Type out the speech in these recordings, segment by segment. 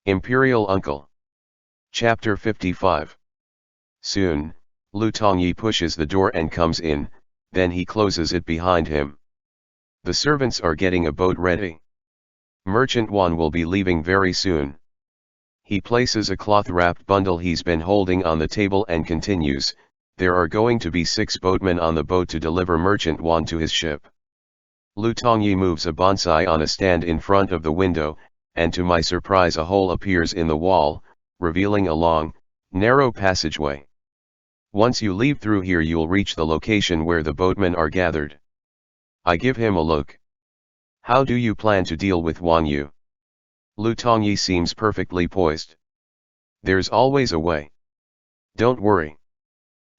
Imperial Uncle. Chapter 55. Soon, Lu Tongyi pushes the door and comes in, then he closes it behind him. The servants are getting a boat ready. Merchant Wan will be leaving very soon. He places a cloth-wrapped bundle he's been holding on the table and continues, there are going to be 6 boatmen on the boat to deliver Merchant Wan to his ship. Lu Tongyi moves a bonsai on a stand in front of the window, and to my surprise a hole appears in the wall, revealing a long, narrow passageway. Once you leave through here you'll reach the location where the boatmen are gathered. I give him a look. How do you plan to deal with Wang Yu? Lu Tongyi seems perfectly poised. There's always a way. Don't worry.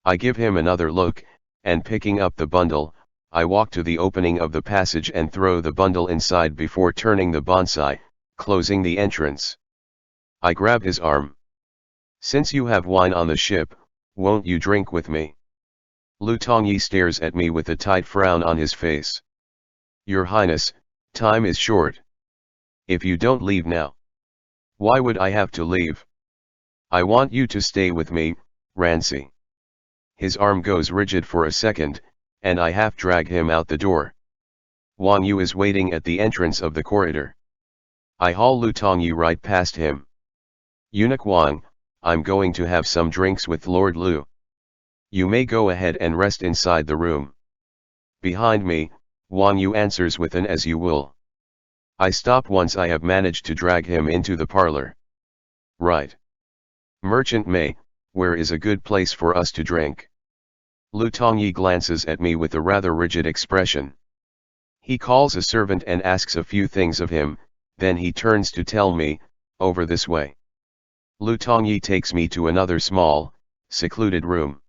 I give him another look, and picking up the bundle, I walk to the opening of the passage and throw the bundle inside before turning the bonsai, closing the entrance. I grab his arm. Since you have wine on the ship, won't you drink with me? Lu Tongyi stares at me with a tight frown on his face. Your Highness, time is short. If you don't leave now. Why would I have to leave? I want you to stay with me, Rancy. His arm goes rigid for a second, and I half drag him out the door. Wang Yu is waiting at the entrance of the corridor. I haul Lu Tongyi right past him. Eunuch Wang, I'm going to have some drinks with Lord Lu. You may go ahead and rest inside the room. Behind me, Wang Yu answers with an as you will. I stop once I have managed to drag him into the parlor. Right. Merchant May, where is a good place for us to drink? Lu Tongyi glances at me with a rather rigid expression. He calls a servant and asks a few things of him, then he turns to tell me, over this way. Lu Tongyi takes me to another small, secluded room.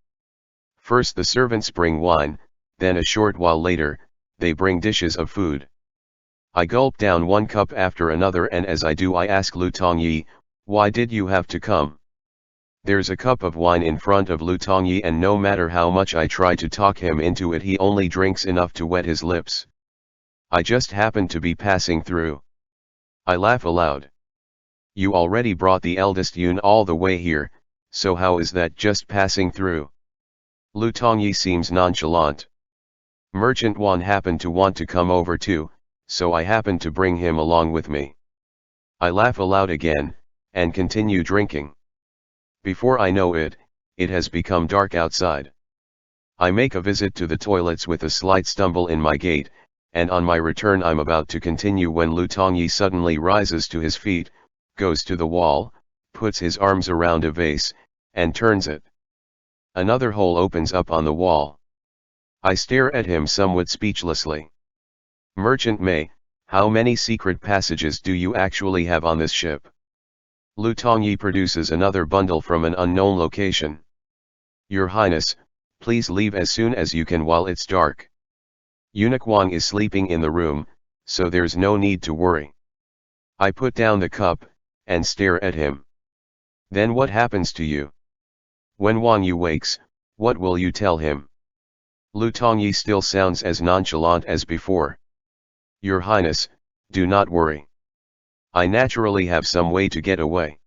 First the servants bring wine, then a short while later, they bring dishes of food. I gulp down one cup after another and as I do I ask Lu Tongyi, why did you have to come? There's a cup of wine in front of Lu Tongyi and no matter how much I try to talk him into it he only drinks enough to wet his lips. I just happened to be passing through. I laugh aloud. You already brought the eldest Yun all the way here, so how is that just passing through? Lu Tongyi seems nonchalant. Merchant Wan happened to want to come over too, so I happened to bring him along with me. I laugh aloud again, and continue drinking. Before I know it, it has become dark outside. I make a visit to the toilets with a slight stumble in my gait, and on my return I'm about to continue when Lu Tongyi suddenly rises to his feet, goes to the wall, puts his arms around a vase, and turns it. Another hole opens up on the wall. I stare at him somewhat speechlessly. Merchant May, how many secret passages do you actually have on this ship? Lu Tongyi produces another bundle from an unknown location. Your Highness, please leave as soon as you can while it's dark. Eunuch Wang is sleeping in the room, so there's no need to worry. I put down the cup, and stare at him. Then what happens to you? When Wang Yu wakes, what will you tell him? Lu Tongyi still sounds as nonchalant as before. Your Highness, do not worry. I naturally have some way to get away.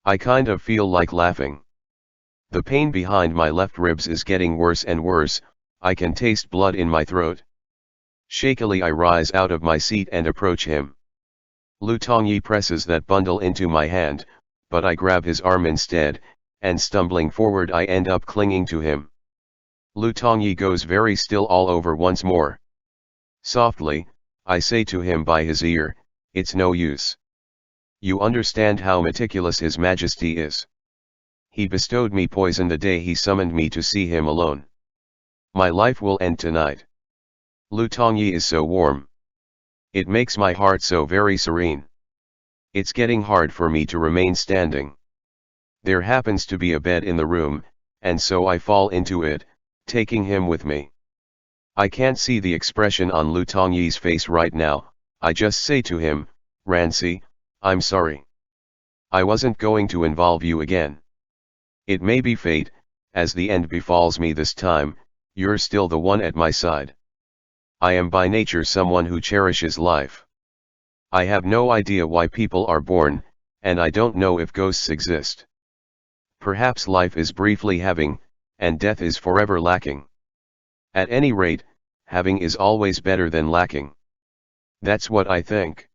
I kind of feel like laughing. The pain behind my left ribs is getting worse and worse, I can taste blood in my throat. Shakily I rise out of my seat and approach him. Lu Tongyi presses that bundle into my hand, but I grab his arm instead, and stumbling forward I end up clinging to him. Lu Tongyi goes very still all over once more. Softly, I say to him by his ear, it's no use. You understand how meticulous His Majesty is. He bestowed me poison the day he summoned me to see him alone. My life will end tonight. Lu Tongyi is so warm. It makes my heart so very serene. It's getting hard for me to remain standing. There happens to be a bed in the room, and so I fall into it, taking him with me. I can't see the expression on Lu Tongyi's face right now, I just say to him, Rancy, I'm sorry. I wasn't going to involve you again. It may be fate, as the end befalls me this time, you're still the one at my side. I am by nature someone who cherishes life. I have no idea why people are born, and I don't know if ghosts exist. Perhaps life is briefly having, and death is forever lacking. At any rate, having is always better than lacking. That's what I think.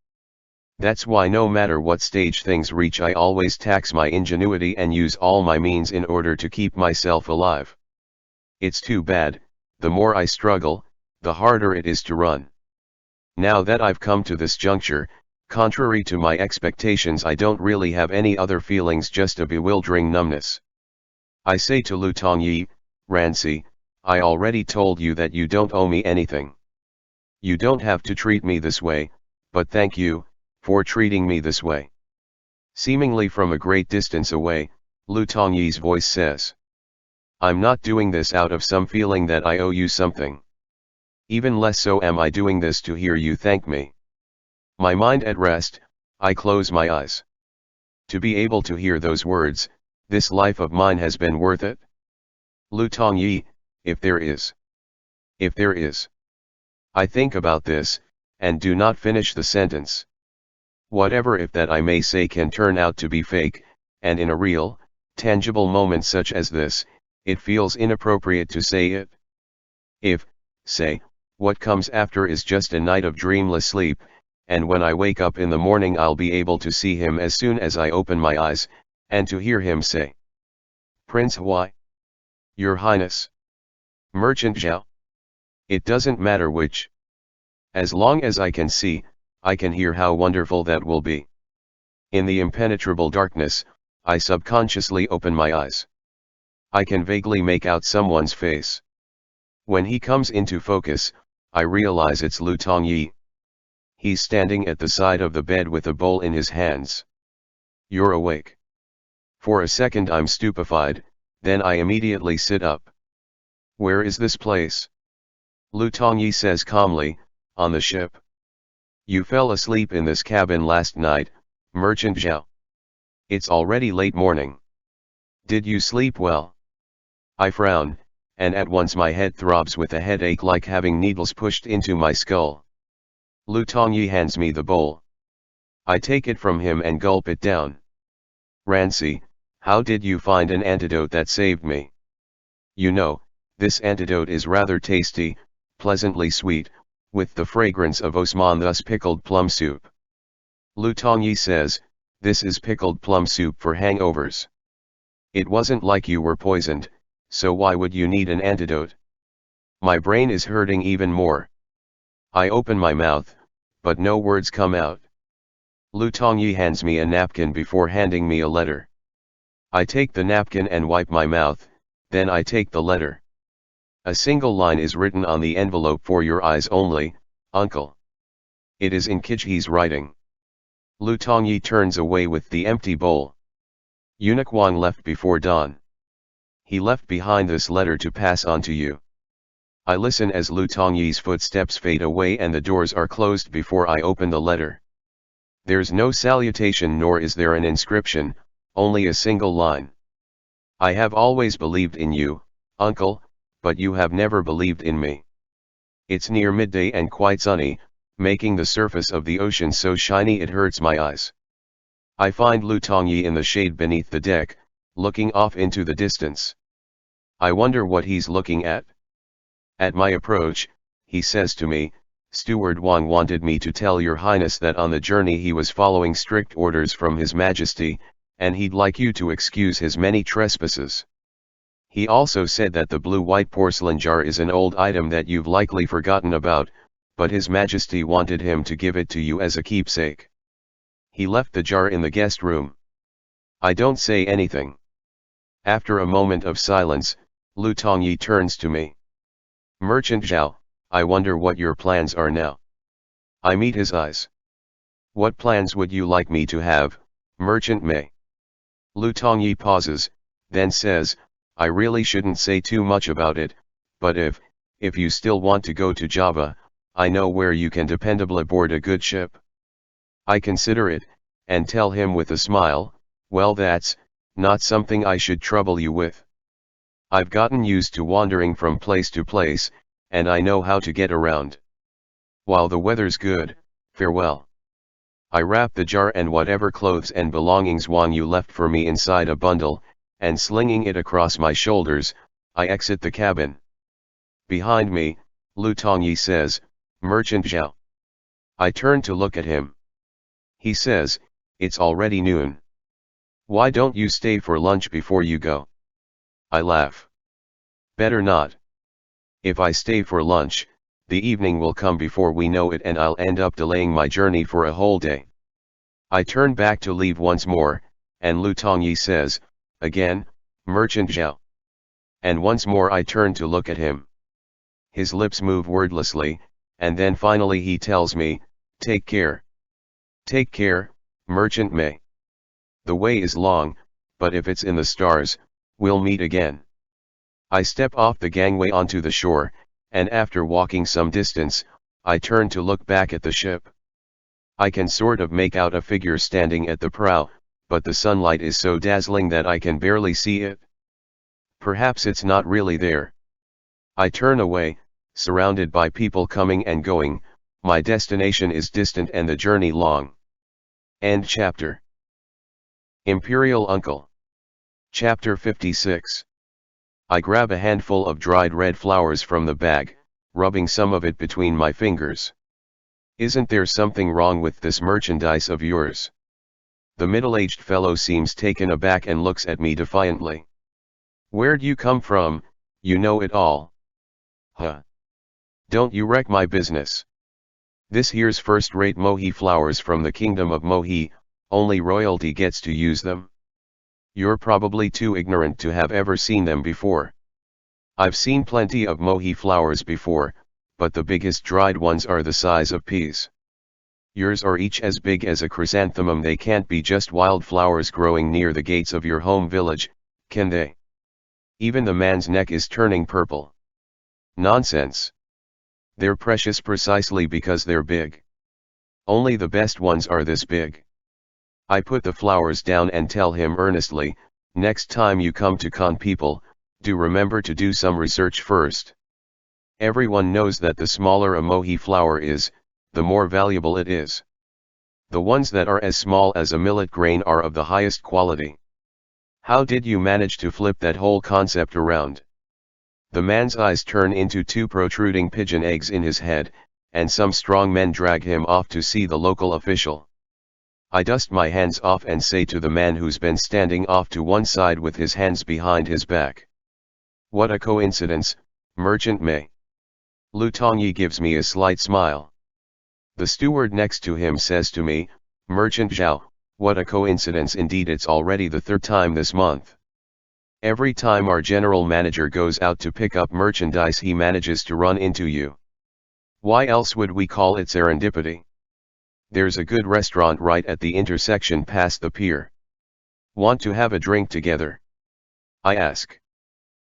That's why no matter what stage things reach, I always tax my ingenuity and use all my means in order to keep myself alive. It's too bad, the more I struggle, the harder it is to run. Now that I've come to this juncture, contrary to my expectations, I don't really have any other feelings, just a bewildering numbness. I say to Lu Tongyi, Ranci, I already told you that you don't owe me anything. You don't have to treat me this way, but thank you, for treating me this way. Seemingly from a great distance away, Lu Tongyi's voice says. I'm not doing this out of some feeling that I owe you something. Even less so am I doing this to hear you thank me. My mind at rest, I close my eyes. To be able to hear those words, this life of mine has been worth it. Lu Tongyi, if there is. If there is. I think about this, and do not finish the sentence. Whatever if that I may say can turn out to be fake, and in a real, tangible moment such as this, it feels inappropriate to say it. If, say, what comes after is just a night of dreamless sleep, and when I wake up in the morning I'll be able to see him as soon as I open my eyes, and to hear him say, Prince Huai. Your Highness. Merchant Zhao. It doesn't matter which. As long as I can see, I can hear, how wonderful that will be. In the impenetrable darkness, I subconsciously open my eyes. I can vaguely make out someone's face. When he comes into focus, I realize it's Lu Tongyi. He's standing at the side of the bed with a bowl in his hands. You're awake. For a second I'm stupefied, then I immediately sit up. Where is this place? Lu Tongyi says calmly, on the ship. You fell asleep in this cabin last night, Merchant Zhao. It's already late morning. Did you sleep well? I frown, and at once my head throbs with a headache like having needles pushed into my skull. Lu Tongyi hands me the bowl. I take it from him and gulp it down. Ranci, how did you find an antidote that saved me? You know, this antidote is rather tasty, pleasantly sweet, with the fragrance of Osman, thus pickled plum soup. Lu Tongyi says, this is pickled plum soup for hangovers. It wasn't like you were poisoned, so why would you need an antidote? My brain is hurting even more. I open my mouth, but no words come out. Lu Tongyi hands me a napkin before handing me a letter. I take the napkin and wipe my mouth, then I take the letter. A single line is written on the envelope: for your eyes only, Uncle. It is in Kijhe's writing. Lu Tongyi turns away with the empty bowl. Eunuch Wang left before dawn. He left behind this letter to pass on to you. I listen as Lu Tongyi's footsteps fade away and the doors are closed before I open the letter. There's no salutation nor is there an inscription, only a single line. I have always believed in you, Uncle, but you have never believed in me. It's near midday and quite sunny, making the surface of the ocean so shiny it hurts my eyes. I find Lu Tongyi in the shade beneath the deck, looking off into the distance. I wonder what he's looking at. At my approach, he says to me, Steward Wang wanted me to tell your highness that on the journey he was following strict orders from his majesty, and he'd like you to excuse his many trespasses. He also said that the blue-white porcelain jar is an old item that you've likely forgotten about, but his majesty wanted him to give it to you as a keepsake. He left the jar in the guest room. I don't say anything. After a moment of silence, Lu Tongyi turns to me. Merchant Zhao, I wonder what your plans are now. I meet his eyes. What plans would you like me to have, Merchant Mei? Lu Tongyi pauses, then says, I really shouldn't say too much about it, but if you still want to go to Java, I know where you can dependably board a good ship. I consider it, and tell him with a smile, well, that's not something I should trouble you with. I've gotten used to wandering from place to place, and I know how to get around. While the weather's good, farewell. I wrap the jar and whatever clothes and belongings Wang Yu left for me inside a bundle, and slinging it across my shoulders, I exit the cabin. Behind me, Lu Tongyi says, "Merchant Zhao." I turn to look at him. He says, "It's already noon. Why don't you stay for lunch before you go?" I laugh. "Better not. If I stay for lunch, the evening will come before we know it and I'll end up delaying my journey for a whole day." I turn back to leave once more, and Lu Tongyi says, again, "Merchant Zhao." And once more I turn to look at him. His lips move wordlessly, and then finally he tells me, "Take care. Take care, Merchant Mei. The way is long, but if it's in the stars, we'll meet again." I step off the gangway onto the shore, and after walking some distance, I turn to look back at the ship. I can sort of make out a figure standing at the prow, but the sunlight is so dazzling that I can barely see it. Perhaps it's not really there. I turn away, surrounded by people coming and going. My destination is distant and the journey long. End chapter. Imperial Uncle. Chapter 56. I grab a handful of dried red flowers from the bag, rubbing some of it between my fingers. "Isn't there something wrong with this merchandise of yours?" The middle-aged fellow seems taken aback and looks at me defiantly. "Where'd you come from, you know it all?" "Huh. Don't you wreck my business. This here's first-rate mohi flowers from the kingdom of Mohi, only royalty gets to use them. You're probably too ignorant to have ever seen them before. I've seen plenty of mohi flowers before, but the biggest dried ones are the size of peas. Yours are each as big as a chrysanthemum. They can't be just wild flowers growing near the gates of your home village, can they?" Even the man's neck is turning purple. "Nonsense. They're precious precisely because they're big. Only the best ones are this big." I put the flowers down and tell him earnestly, "Next time you come to con people, do remember to do some research first. Everyone knows that the smaller a mohi flower is, the more valuable it is. The ones that are as small as a millet grain are of the highest quality. How did you manage to flip that whole concept around?" The man's eyes turn into two protruding pigeon eggs in his head, and some strong men drag him off to see the local official. I dust my hands off and say to the man who's been standing off to one side with his hands behind his back, "What a coincidence, Merchant Mei." Lu Tongyi gives me a slight smile. The steward next to him says to me, "Merchant Zhao, what a coincidence indeed. It's already the third time this month. Every time our general manager goes out to pick up merchandise he manages to run into you. Why else would we call it serendipity? There's a good restaurant right at the intersection past the pier. Want to have a drink together?" I ask.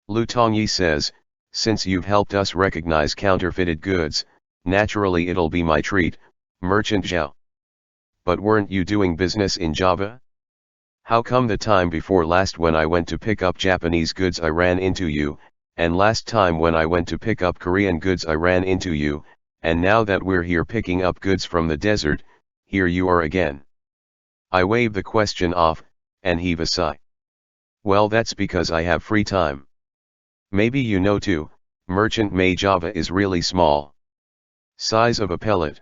Lu Tongyi says, "Since you've helped us recognize counterfeited goods, naturally it'll be my treat, Merchant Zhao. But weren't you doing business in Java? How come the time before last when I went to pick up Japanese goods I ran into you, and last time when I went to pick up Korean goods I ran into you, and now that we're here picking up goods from the desert, here you are again?" I wave the question off, and heave a sigh. "Well, that's because I have free time. Maybe you know too, Merchant Mei, Java is really small. Size of a pellet.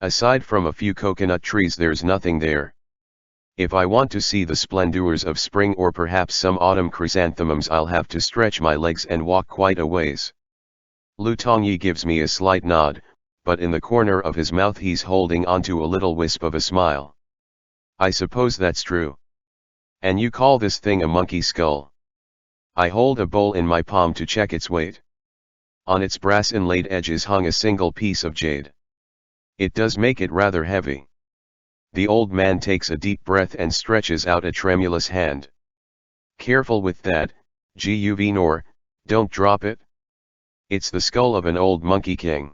Aside from a few coconut trees there's nothing there. If I want to see the splendors of spring or perhaps some autumn chrysanthemums I'll have to stretch my legs and walk quite a ways." Lu Tongyi gives me a slight nod, but in the corner of his mouth he's holding onto a little wisp of a smile. "I suppose that's true. And you call this thing a monkey skull?" I hold a bowl in my palm to check its weight. On its brass inlaid edges hung a single piece of jade. It does make it rather heavy. The old man takes a deep breath and stretches out a tremulous hand. "Careful with that, Guv, don't drop it. It's the skull of an old monkey king.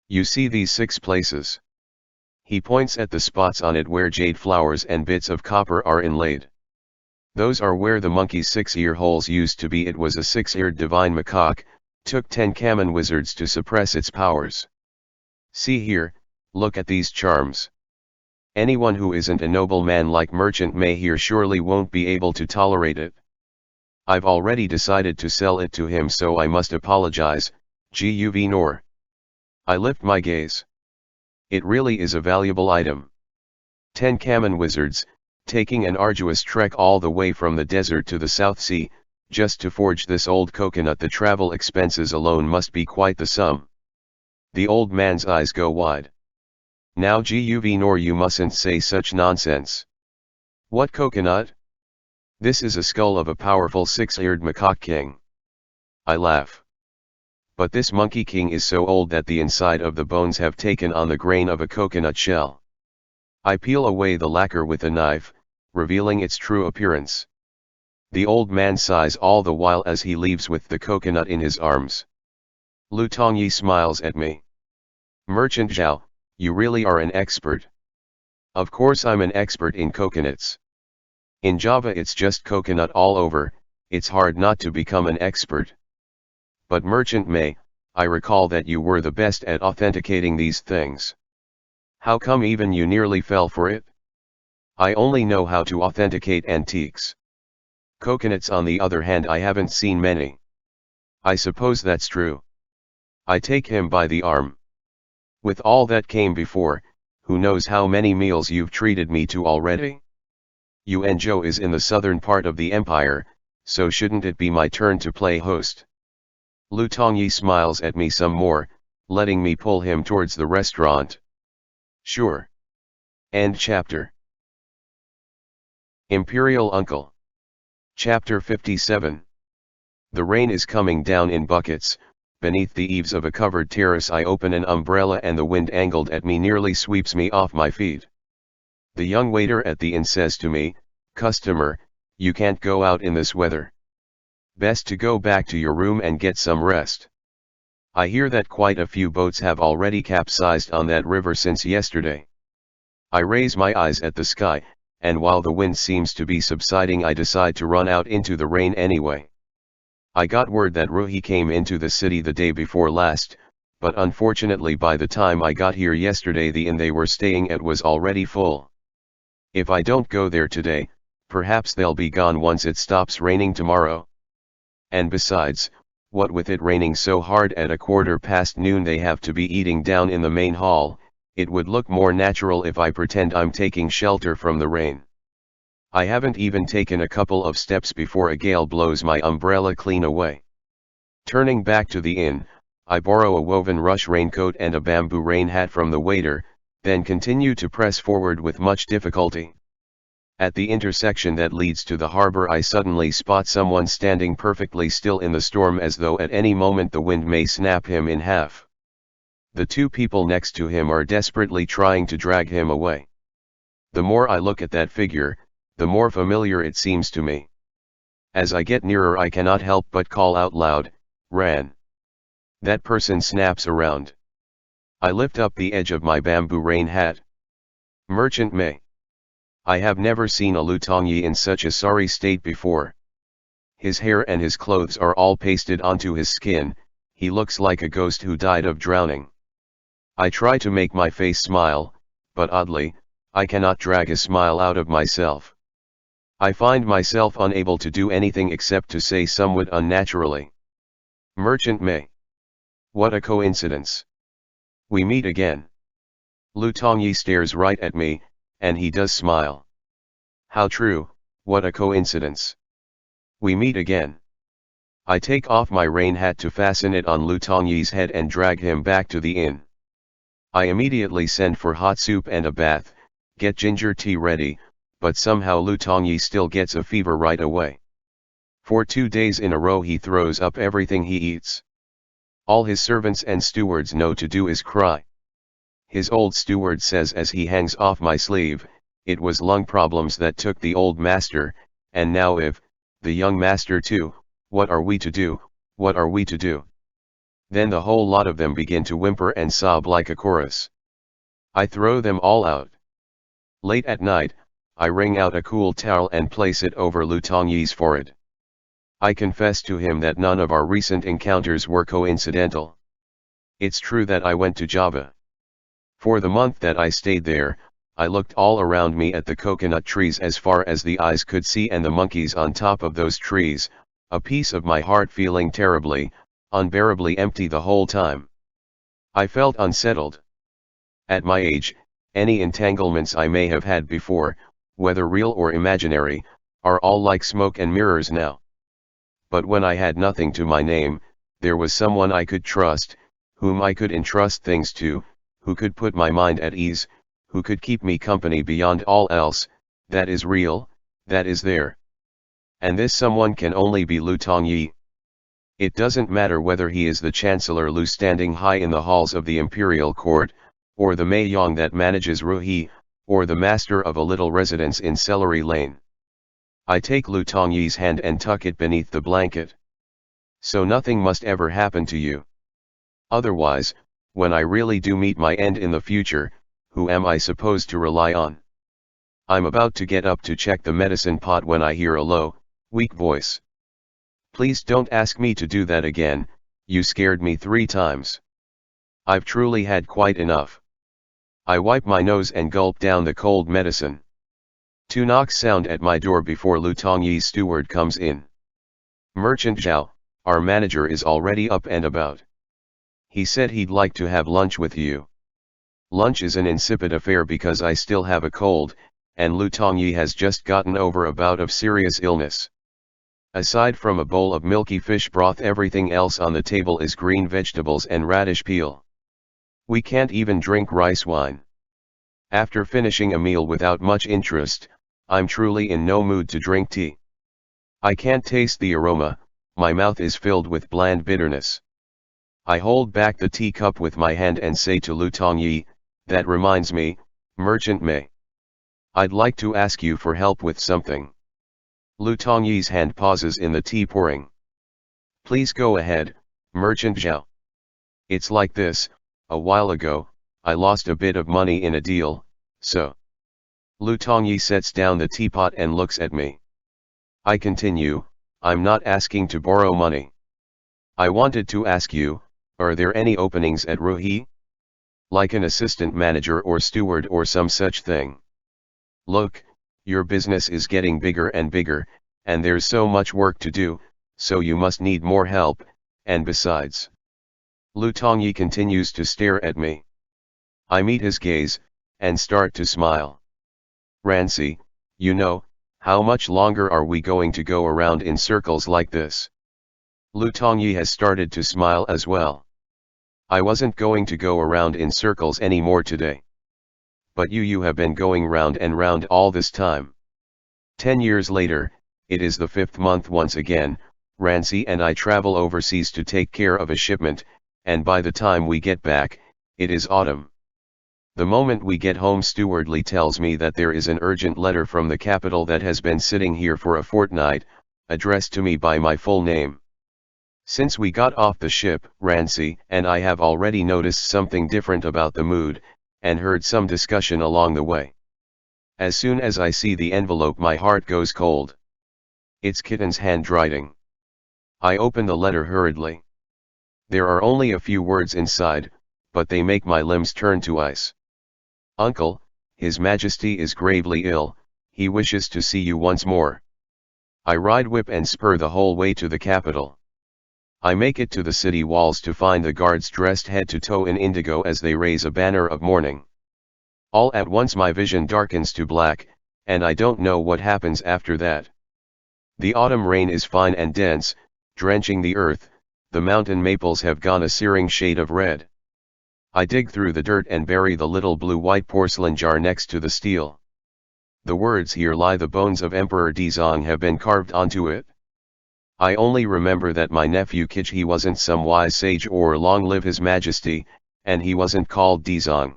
You see these 6 places?" He points at the spots on it where jade flowers and bits of copper are inlaid. "Those are where the monkey's 6-ear holes used to be. It was a 6-eared divine macaque, took 10 Kamen wizards to suppress its powers. See here, look at these charms. Anyone who isn't a nobleman like Merchant May here surely won't be able to tolerate it. I've already decided to sell it to him, so I must apologize, Guv Nor. I lift my gaze. It really is a valuable item. 10 Kamen wizards, taking an arduous trek all the way from the desert to the South Sea, just to forge this old coconut. The travel expenses alone must be quite the sum. The old man's eyes go wide. Now Guv Nor, you mustn't say such nonsense. What coconut? This is a skull of a powerful 6-eared macaque king. I laugh. But this monkey king is so old that the inside of the bones have taken on the grain of a coconut shell. I peel away the lacquer with a knife, revealing its true appearance. The old man sighs all the while as he leaves with the coconut in his arms. Lu Tongyi smiles at me. Merchant Zhao, you really are an expert. Of course I'm an expert in coconuts. In Java it's just coconut all over, it's hard not to become an expert. But Merchant May, I recall that you were the best at authenticating these things. How come even you nearly fell for it? I only know how to authenticate antiques. Coconuts on the other hand, I haven't seen many. I suppose that's true. I take him by the arm. With all that came before, who knows how many meals you've treated me to already? Yuanzhou is in the southern part of the empire, so shouldn't it be my turn to play host? Lu Tongyi smiles at me some more, letting me pull him towards the restaurant. Sure. End chapter. Imperial Uncle. Chapter 57. The rain is coming down in buckets. Beneath the eaves of a covered terrace I open an umbrella and the wind angled at me nearly sweeps me off my feet. The young waiter at the inn says to me, "Customer, you can't go out in this weather. Best to go back to your room and get some rest." I hear that quite a few boats have already capsized on that river since yesterday. I raise my eyes at the sky, and while the wind seems to be subsiding I decide to run out into the rain anyway. I got word that Ruhi came into the city the day before last, but unfortunately by the time I got here yesterday the inn they were staying at was already full. If I don't go there today, perhaps they'll be gone once it stops raining tomorrow. And besides, what with it raining so hard at noon they have to be eating down in the main hall, it would look more natural if I pretend I'm taking shelter from the rain. I haven't even taken a couple of steps before a gale blows my umbrella clean away. Turning back to the inn, I borrow a woven rush raincoat and a bamboo rain hat from the waiter, then continue to press forward with much difficulty. At the intersection that leads to the harbor I suddenly spot someone standing perfectly still in the storm as though at any moment the wind may snap him in half. The two people next to him are desperately trying to drag him away. The more I look at that figure, the more familiar it seems to me. As I get nearer I cannot help but call out loud, "Ran!" That person snaps around. I lift up the edge of my bamboo rain hat. Merchant May. I have never seen a Lu Tongyi in such a sorry state before. His hair and his clothes are all pasted onto his skin, he looks like a ghost who died of drowning. I try to make my face smile, but oddly, I cannot drag a smile out of myself. I find myself unable to do anything except to say somewhat unnaturally, "Merchant May. What a coincidence. We meet again." Lu Tongyi stares right at me, and he does smile. How true, what a coincidence. We meet again. I take off my rain hat to fasten it on Lu Tongyi's head and drag him back to the inn. I immediately send for hot soup and a bath, get ginger tea ready, but somehow Lu Tongyi still gets a fever right away. For 2 days in a row he throws up everything he eats. All his servants and stewards know to do is cry. His old steward says as he hangs off my sleeve, "It was lung problems that took the old master, and now if, the young master too, what are we to do, what are we to do?" Then the whole lot of them begin to whimper and sob like a chorus. I throw them all out. Late at night, I wring out a cool towel and place it over Lu Tongyi's forehead. I confess to him that none of our recent encounters were coincidental. It's true that I went to Java. For the month that I stayed there, I looked all around me at the coconut trees as far as the eyes could see and the monkeys on top of those trees, a piece of my heart feeling terribly, unbearably empty the whole time. I felt unsettled. At my age, any entanglements I may have had before, whether real or imaginary, are all like smoke and mirrors now. But when I had nothing to my name, there was someone I could trust, whom I could entrust things to, who could put my mind at ease, who could keep me company beyond all else, that is real, that is there. And this someone can only be Lu Tongyi. It doesn't matter whether he is the Chancellor Lu standing high in the halls of the imperial court, or the Mei Yong that manages Ruhi, or the master of a little residence in Celery Lane. I take Lu Tongyi's hand and tuck it beneath the blanket. So nothing must ever happen to you. Otherwise, when I really do meet my end in the future, who am I supposed to rely on? I'm about to get up to check the medicine pot when I hear a low, weak voice. Please don't ask me to do that again, you scared me 3 times. I've truly had quite enough. I wipe my nose and gulp down the cold medicine. 2 knocks sound at my door before Lu Tongyi's steward comes in. Merchant Zhao, our manager is already up and about. He said he'd like to have lunch with you. Lunch is an insipid affair because I still have a cold, and Lu Tongyi has just gotten over a bout of serious illness. Aside from a bowl of milky fish broth, everything else on the table is green vegetables and radish peel. We can't even drink rice wine. After finishing a meal without much interest, I'm truly in no mood to drink tea. I can't taste the aroma, my mouth is filled with bland bitterness. I hold back the teacup with my hand and say to Lu Tongyi, that reminds me, Merchant Mei. I'd like to ask you for help with something. Lu Tongyi's hand pauses in the tea pouring. Please go ahead, Merchant Zhao. It's like this, a while ago, I lost a bit of money in a deal, so. Lu Tongyi sets down the teapot and looks at me. I continue, I'm not asking to borrow money. I wanted to ask you, are there any openings at Ruhi? Like an assistant manager or steward or some such thing. Look, your business is getting bigger and bigger, and there's so much work to do, so you must need more help, and besides. Lu Tongyi continues to stare at me. I meet his gaze, and start to smile. Rancy, you know, how much longer are we going to go around in circles like this? Lu Tongyi has started to smile as well. I wasn't going to go around in circles anymore today. But you have been going round and round all this time. 10 years later, it is the 5th month once again, Rancy and I travel overseas to take care of a shipment, and by the time we get back, it is autumn. The moment we get home, Steward Lee tells me that there is an urgent letter from the capital that has been sitting here for a fortnight, addressed to me by my full name. Since we got off the ship, Rancy and I have already noticed something different about the mood, and heard some discussion along the way. As soon as I see the envelope, my heart goes cold. It's Kitten's handwriting. I open the letter hurriedly. There are only a few words inside, but they make my limbs turn to ice. Uncle, His Majesty is gravely ill, he wishes to see you once more. I ride whip and spur the whole way to the capital. I make it to the city walls to find the guards dressed head to toe in indigo as they raise a banner of mourning. All at once my vision darkens to black, and I don't know what happens after that. The autumn rain is fine and dense, drenching the earth, the mountain maples have gone a searing shade of red. I dig through the dirt and bury the little blue-white porcelain jar next to the steel. The words "Here lie the bones of Emperor Dizong" have been carved onto it. I only remember that my nephew Kij, he wasn't some wise sage or long live His Majesty, and he wasn't called Dizong.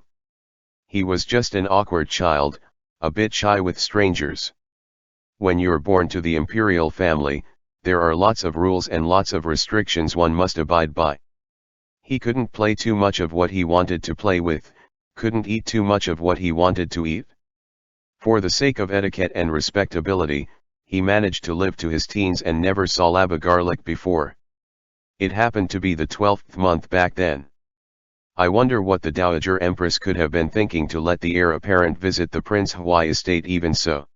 He was just an awkward child, a bit shy with strangers. When you're born to the imperial family, there are lots of rules and lots of restrictions one must abide by. He couldn't play too much of what he wanted to play with, couldn't eat too much of what he wanted to eat. For the sake of etiquette and respectability, he managed to live to his teens and never saw lava garlic before. It happened to be the 12th month back then. I wonder what the Dowager Empress could have been thinking to let the heir apparent visit the Prince Huai estate even so.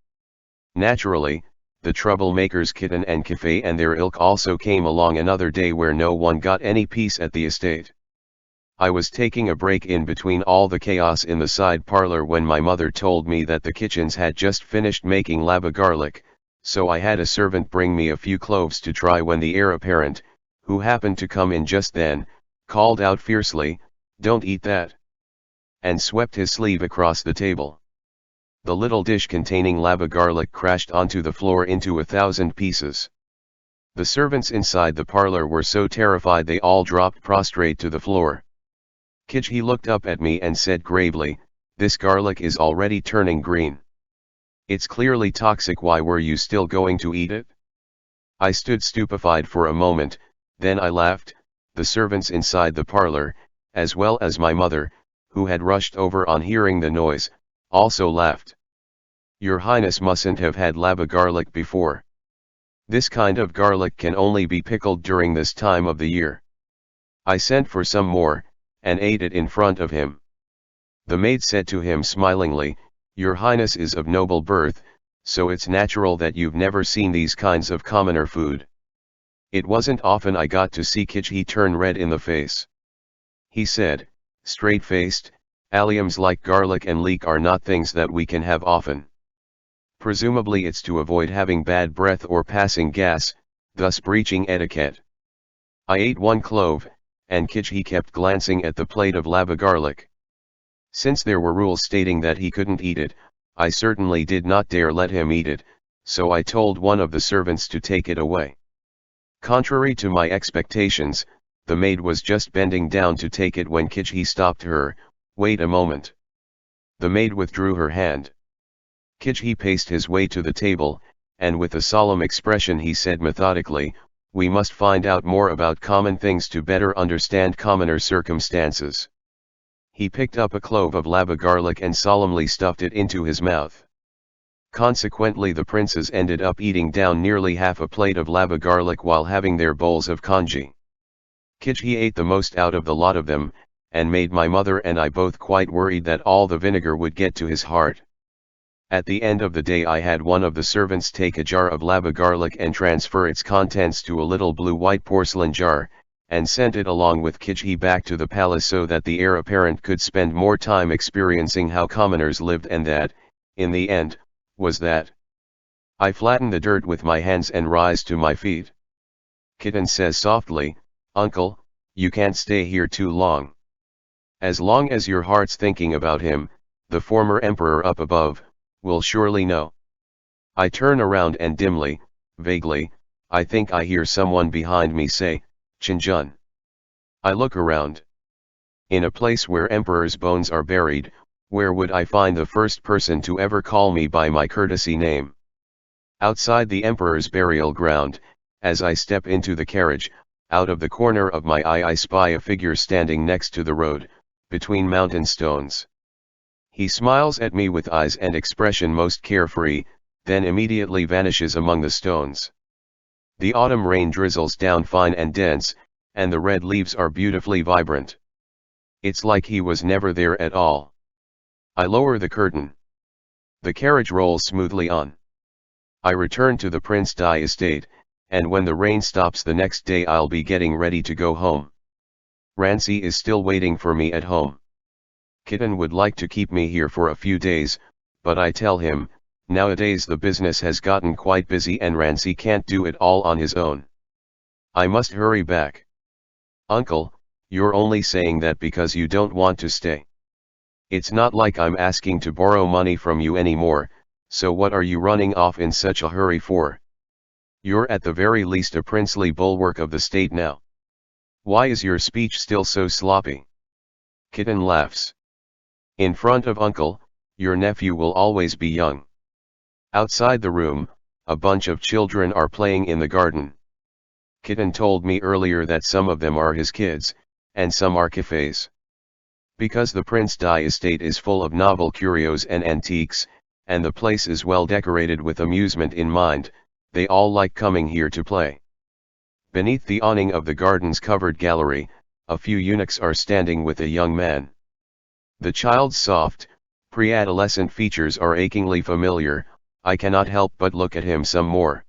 Naturally, the troublemakers Kitten and Kafei and their ilk also came along another day where no one got any peace at the estate. I was taking a break in between all the chaos in the side parlor when my mother told me that the kitchens had just finished making lava garlic, so I had a servant bring me a few cloves to try when the heir apparent, who happened to come in just then, called out fiercely, "Don't eat that," and swept his sleeve across the table. The little dish containing lava garlic crashed onto the floor into 1,000 pieces. The servants inside the parlor were so terrified they all dropped prostrate to the floor. Kijhi looked up at me and said gravely, "This garlic is already turning green. It's clearly toxic. Why were you still going to eat it?" I stood stupefied for a moment, then I laughed. The servants inside the parlor, as well as my mother, who had rushed over on hearing the noise, also laughed. "Your Highness mustn't have had lava garlic before. This kind of garlic can only be pickled during this time of the year." I sent for some more, and ate it in front of him. The maid said to him smilingly, "Your Highness is of noble birth, so it's natural that you've never seen these kinds of commoner food." It wasn't often I got to see Kijhi turn red in the face. He said, straight-faced, "Alliums like garlic and leek are not things that we can have often. Presumably it's to avoid having bad breath or passing gas, thus breaching etiquette." I ate one clove, and Kijhi kept glancing at the plate of lava garlic. Since there were rules stating that he couldn't eat it, I certainly did not dare let him eat it, so I told one of the servants to take it away. Contrary to my expectations, the maid was just bending down to take it when Kijhi stopped her. "Wait a moment." The maid withdrew her hand. Kijhi paced his way to the table, and with a solemn expression he said methodically, "We must find out more about common things to better understand commoner circumstances." He picked up a clove of lava garlic and solemnly stuffed it into his mouth. Consequently, the princes ended up eating down nearly half a plate of lava garlic while having their bowls of congee. Kijhi ate the most out of the lot of them, and made my mother and I both quite worried that all the vinegar would get to his heart. At the end of the day I had one of the servants take a jar of lava garlic and transfer its contents to a little blue-white porcelain jar, and sent it along with Kijhi back to the palace so that the heir apparent could spend more time experiencing how commoners lived, and that, in the end, was that. I flattened the dirt with my hands and rise to my feet. Kitten says softly, "Uncle, you can't stay here too long. As long as your heart's thinking about him, the former emperor up above, will surely know." I turn around and dimly, vaguely, I think I hear someone behind me say, "Chinjun." I look around. In a place where emperors' bones are buried, where would I find the first person to ever call me by my courtesy name? Outside the emperor's burial ground, as I step into the carriage, out of the corner of my eye I spy a figure standing next to the road, between mountain stones. He smiles at me with eyes and expression most carefree, then immediately vanishes among the stones. The autumn rain drizzles down fine and dense, and the red leaves are beautifully vibrant. It's like he was never there at all. I lower the curtain. The carriage rolls smoothly on. I return to the Prince Dai estate, and when the rain stops the next day I'll be getting ready to go home. Rancy is still waiting for me at home. Kitten would like to keep me here for a few days, but I tell him, nowadays the business has gotten quite busy and Rancy can't do it all on his own. I must hurry back. "Uncle, you're only saying that because you don't want to stay. It's not like I'm asking to borrow money from you anymore, so what are you running off in such a hurry for? You're at the very least a princely bulwark of the state now. Why is your speech still so sloppy?" Kitten laughs. "In front of Uncle, your nephew will always be young." Outside the room, a bunch of children are playing in the garden. Kitten told me earlier that some of them are his kids, and some are cafes. Because the Prince Dai estate is full of novel curios and antiques, and the place is well decorated with amusement in mind, they all like coming here to play. Beneath the awning of the garden's covered gallery, a few eunuchs are standing with a young man. The child's soft, pre-adolescent features are achingly familiar, I cannot help but look at him some more.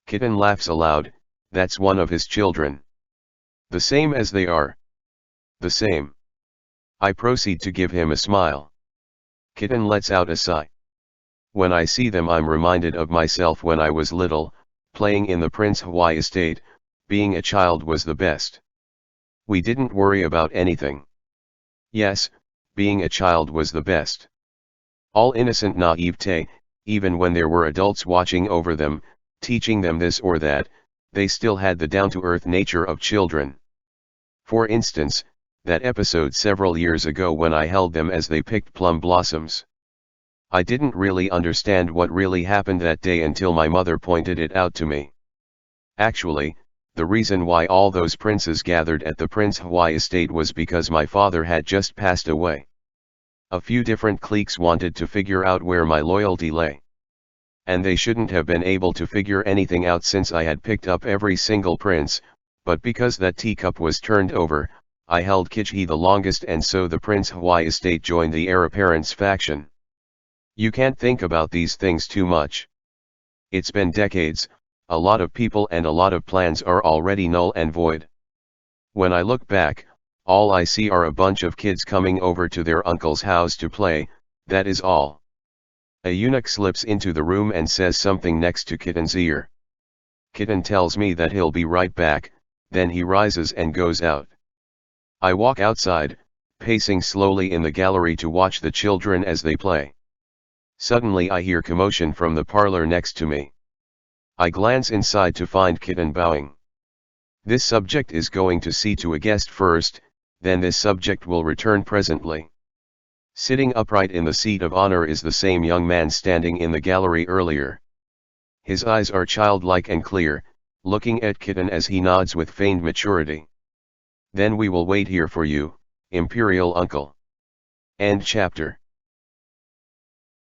Kitten laughs aloud, that's one of his children. The same as they are. The same. I proceed to give him a smile. Kitten lets out a sigh. When I see them I'm reminded of myself when I was little, playing in the Prince Hua estate. Being a child was the best. We didn't worry about anything. Yes, being a child was the best. All innocent naivete, even when there were adults watching over them, teaching them this or that, they still had the down-to-earth nature of children. For instance, that episode several years ago when I held them as they picked plum blossoms. I didn't really understand what really happened that day until my mother pointed it out to me. Actually, the reason why all those princes gathered at the Prince Hua estate was because my father had just passed away. A few different cliques wanted to figure out where my loyalty lay. And they shouldn't have been able to figure anything out since I had picked up every single prince, but because that teacup was turned over, I held Kichi the longest and so the Prince Hua estate joined the heir apparent's faction. You can't think about these things too much. It's been decades, a lot of people and a lot of plans are already null and void. When I look back, all I see are a bunch of kids coming over to their uncle's house to play, that is all. A eunuch slips into the room and says something next to Kitten's ear. Kitten tells me that he'll be right back, then he rises and goes out. I walk outside, pacing slowly in the gallery to watch the children as they play. Suddenly I hear commotion from the parlor next to me. I glance inside to find Kitten bowing. This subject is going to see to a guest first, then this subject will return presently. Sitting upright in the seat of honor is the same young man standing in the gallery earlier. His eyes are childlike and clear, looking at Kitten as he nods with feigned maturity. Then we will wait here for you, Imperial Uncle. End chapter.